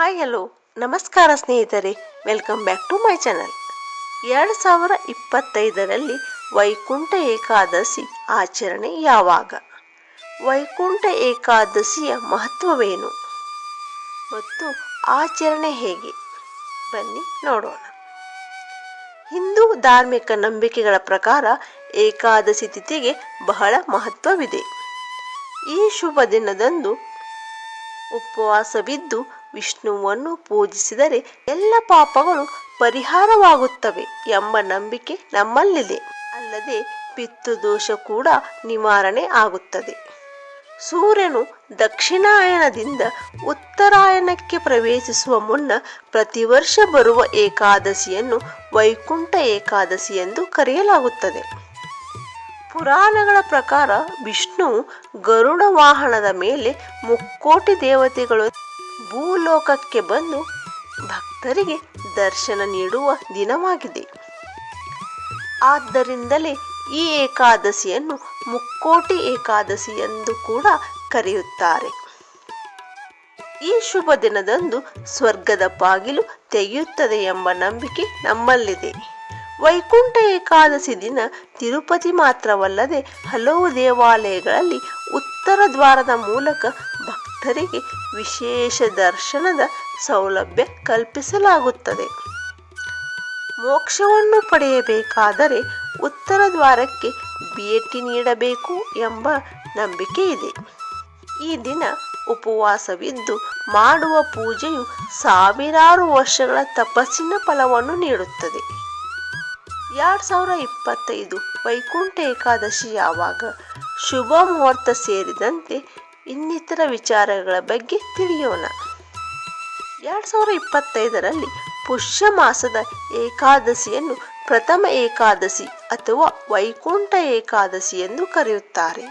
Hi hello ನಮಸ್ಕಾರ ಸ್ನೇಹಿತರೆ, welcome back to my channel. 2025ರಲ್ಲಿ ವೈಕುಂಠ ಏಕಾದಶಿ ಆಚರಣೆ ಯಾವಾಗ? ವೈಕುಂಠ ಏಕಾದಶಿಯ ಮಹತ್ವವೇನು ಮತ್ತು ಆಚರಣೆ ಹೇಗೆ? ಬನ್ನಿ ನೋಡೋಣ. ಹಿಂದೂ ಧಾರ್ಮಿಕ ನಂಬಿಕೆಗಳ ಪ್ರಕಾರ ಏಕಾದಶಿ ತಿಥಿಗೆ ಬಹಳ ಮಹತ್ವವಿದೆ. ಈ ಶುಭ ದಿನದಂದು ಉಪವಾಸವಿದ್ದು ವಿಷ್ಣುವನ್ನು ಪೂಜಿಸಿದರೆ ಎಲ್ಲ ಪಾಪಗಳು ಪರಿಹಾರವಾಗುತ್ತವೆ ಎಂಬ ನಂಬಿಕೆ ನಮ್ಮಲ್ಲಿದೆ. ಅಲ್ಲದೆ ಪಿತೃದೋಷ ಕೂಡ ನಿವಾರಣೆ ಆಗುತ್ತದೆ. ಸೂರ್ಯನು ದಕ್ಷಿಣಾಯನದಿಂದ ಉತ್ತರಾಯಣಕ್ಕೆ ಪ್ರವೇಶಿಸುವ ಮುನ್ನ ಪ್ರತಿ ವರ್ಷ ಬರುವ ಏಕಾದಶಿಯನ್ನು ವೈಕುಂಠ ಏಕಾದಶಿ ಎಂದು ಕರೆಯಲಾಗುತ್ತದೆ. ಪುರಾಣಗಳ ಪ್ರಕಾರ ವಿಷ್ಣು ಗರುಡ ವಾಹನದ ಮೇಲೆ ಮುಕ್ಕೋಟಿ ದೇವತೆಗಳು ಭೂಲೋಕಕ್ಕೆ ಬಂದು ಭಕ್ತರಿಗೆ ದರ್ಶನ ನೀಡುವ ದಿನವಾಗಿದೆ. ಆದ್ದರಿಂದಲೇ ಈ ಏಕಾದಶಿಯನ್ನು ಮುಕ್ಕೋಟಿ ಏಕಾದಶಿ ಎಂದು ಕೂಡ ಕರೆಯುತ್ತಾರೆ. ಈ ಶುಭ ದಿನದಂದು ಸ್ವರ್ಗದ ಬಾಗಿಲು ತೆಗೆಯುತ್ತದೆ ಎಂಬ ನಂಬಿಕೆ ನಮ್ಮಲ್ಲಿದೆ. ವೈಕುಂಠ ಏಕಾದಶಿ ದಿನ ತಿರುಪತಿ ಮಾತ್ರವಲ್ಲದೆ ಹಲವು ದೇವಾಲಯಗಳಲ್ಲಿ ಉತ್ತರ ದ್ವಾರದ ಮೂಲಕ ಭಕ್ತರಿಗೆ ವಿಶೇಷ ದರ್ಶನದ ಸೌಲಭ್ಯ ಕಲ್ಪಿಸಲಾಗುತ್ತದೆ. ಮೋಕ್ಷವನ್ನು ಪಡೆಯಬೇಕಾದರೆ ಉತ್ತರ ದ್ವಾರಕ್ಕೆ ಭೇಟಿ ನೀಡಬೇಕು ಎಂಬ ನಂಬಿಕೆ ಇದೆ. ಈ ದಿನ ಉಪವಾಸವಿದ್ದು ಮಾಡುವ ಪೂಜೆಯು ಸಾವಿರಾರು ವರ್ಷಗಳ ತಪಸ್ಸಿನ ಫಲವನ್ನು ನೀಡುತ್ತದೆ. 2025 ವೈಕುಂಠ ಏಕಾದಶಿ ಯಾವಾಗ? ಶುಭ ಮುಹೂರ್ತ ಸೇರಿದಂತೆ ಇನ್ನಿತರ ವಿಚಾರಗಳ ಬಗ್ಗೆ ತಿಳಿಯೋಣ. 2025ರಲ್ಲಿ ಪುಷ್ಯ ಮಾಸದ ಏಕಾದಶಿಯನ್ನು ಪ್ರಥಮ ಏಕಾದಶಿ ಅಥವಾ ವೈಕುಂಠ ಏಕಾದಶಿ ಎಂದು ಕರೆಯುತ್ತಾರೆ.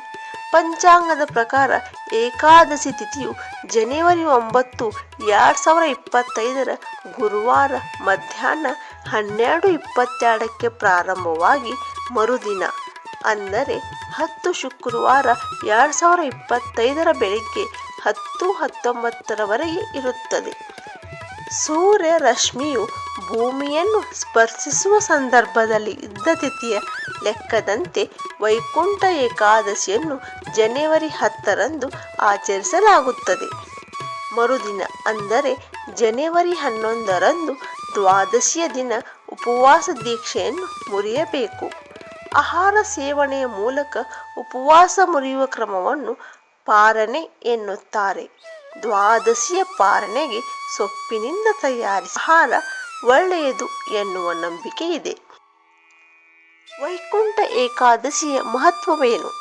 ಪಂಚಾಂಗದ ಪ್ರಕಾರ ಏಕಾದಶಿ ತಿಥಿಯು ಜನವರಿ 9, 2025 ಗುರುವಾರ ಮಧ್ಯಾಹ್ನ 12:22ಕ್ಕೆ ಪ್ರಾರಂಭವಾಗಿ ಮರುದಿನ ಅಂದರೆ 10 ಶುಕ್ರವಾರ 2025 ಬೆಳಿಗ್ಗೆ 10:19 ಇರುತ್ತದೆ. ಸೂರ್ಯ ರಶ್ಮಿಯು ಭೂಮಿಯನ್ನು ಸ್ಪರ್ಶಿಸುವ ಸಂದರ್ಭದಲ್ಲಿ ಇದ್ದ ತಿಥಿಯ ಲೆಕ್ಕದಂತೆ ವೈಕುಂಠ ಏಕಾದಶಿಯನ್ನು ಜನವರಿ 10ರಂದು ಆಚರಿಸಲಾಗುತ್ತದೆ. ಮರುದಿನ ಅಂದರೆ ಜನವರಿ 11ರಂದು ದ್ವಾದಶಿಯ ದಿನ ಉಪವಾಸ ದೀಕ್ಷೆಯನ್ನು ಮುರಿಯಬೇಕು. ಆಹಾರ ಸೇವನೆಯ ಮೂಲಕ ಉಪವಾಸ ಮುರಿಯುವ ಕ್ರಮವನ್ನು ಪಾರಣೆ ಎನ್ನುತ್ತಾರೆ. ದ್ವಾದಶಿಯ ಪಾರಣೆಗೆ ಸೊಪ್ಪಿನಿಂದ ತಯಾರಿಸಿದ ಆಹಾರ ಒಳ್ಳೆಯದು ಎನ್ನುವ ನಂಬಿಕೆ ಇದೆ. ವೈಕುಂಠ ಏಕಾದಶಿಯ ಮಹತ್ವವೇನು?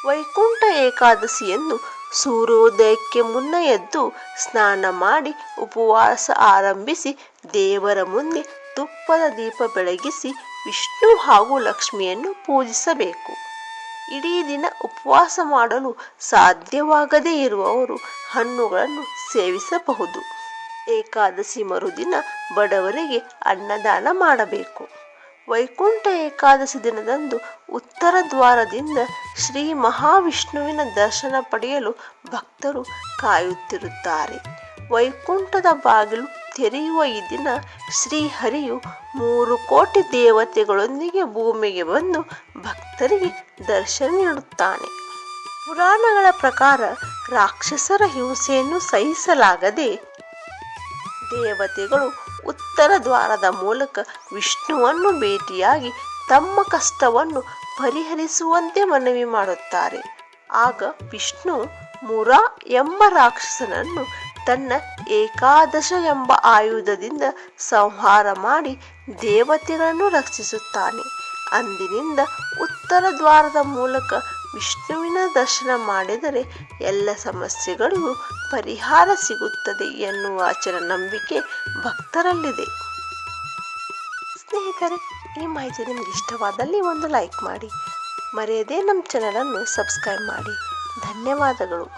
ವೈಕುಂಠ ಏಕಾದಶಿಯನ್ನು ಸೂರ್ಯೋದಯಕ್ಕೆ ಮುನ್ನ ಎದ್ದು ಸ್ನಾನ ಮಾಡಿ ಉಪವಾಸ ಆರಂಭಿಸಿ ದೇವರ ಮುಂದೆ ತುಪ್ಪದ ದೀಪ ಬೆಳಗಿಸಿ ವಿಷ್ಣು ಹಾಗೂ ಲಕ್ಷ್ಮಿಯನ್ನು ಪೂಜಿಸಬೇಕು. ಇಡೀ ದಿನ ಉಪವಾಸ ಮಾಡಲು ಸಾಧ್ಯವಾಗದೇ ಇರುವವರು ಹಣ್ಣುಗಳನ್ನು ಸೇವಿಸಬಹುದು. ಏಕಾದಶಿ ಮರುದಿನ ಬಡವರಿಗೆ ಅನ್ನದಾನ ಮಾಡಬೇಕು. ವೈಕುಂಠ ಏಕಾದಶಿ ದಿನದಂದು ಉತ್ತರ ದ್ವಾರದಿಂದ ಶ್ರೀ ಮಹಾವಿಷ್ಣುವಿನ ದರ್ಶನ ಪಡೆಯಲು ಭಕ್ತರು ಕಾಯುತ್ತಿರುತ್ತಾರೆ. ವೈಕುಂಠದ ಬಾಗಿಲು ತೆರೆಯುವ ಈ ದಿನ ಶ್ರೀಹರಿಯು 3 ಕೋಟಿ ದೇವತೆಗಳೊಂದಿಗೆ ಭೂಮಿಗೆ ಬಂದು ಭಕ್ತರಿಗೆ ದರ್ಶನ ನೀಡುತ್ತಾನೆ. ಪುರಾಣಗಳ ಪ್ರಕಾರ ರಾಕ್ಷಸರ ಹಿಂಸೆಯನ್ನು ಸಹಿಸಲಾಗದೆ ದೇವತೆಗಳು ಉತ್ತರ ದ್ವಾರದ ಮೂಲಕ ವಿಷ್ಣುವನ್ನು ಭೇಟಿಯಾಗಿ ತಮ್ಮ ಕಷ್ಟವನ್ನು ಪರಿಹರಿಸುವಂತೆ ಮನವಿ ಮಾಡುತ್ತಾರೆ. ಆಗ ವಿಷ್ಣು ಮುರಾ ಎಂಬ ರಾಕ್ಷಸನನ್ನು ತನ್ನ ಏಕಾದಶ ಎಂಬ ಆಯುಧದಿಂದ ಸಂಹಾರ ಮಾಡಿ ದೇವತೆಗಳನ್ನು ರಕ್ಷಿಸುತ್ತಾನೆ. ಅಂದಿನಿಂದ ಉತ್ತರ ದ್ವಾರದ ಮೂಲಕ ವಿಷ್ಣುವಿನ ದರ್ಶನ ಮಾಡಿದರೆ ಎಲ್ಲ ಸಮಸ್ಯೆಗಳಿಗೂ ಪರಿಹಾರ ಸಿಗುತ್ತದೆ ಎನ್ನುವ ಅಚಲ ನಂಬಿಕೆ ಭಕ್ತರಲ್ಲಿದೆ. ಸ್ನೇಹಿತರೆ, ಈ ಮಾಹಿತಿ ನಿಮಗೆ ಇಷ್ಟವಾದಲ್ಲಿ ಒಂದು ಲೈಕ್ ಮಾಡಿ, ಮರೆಯದೇ ನಮ್ಮ ಚಾನಲನ್ನು ಸಬ್ಸ್ಕ್ರೈಬ್ ಮಾಡಿ. ಧನ್ಯವಾದಗಳು.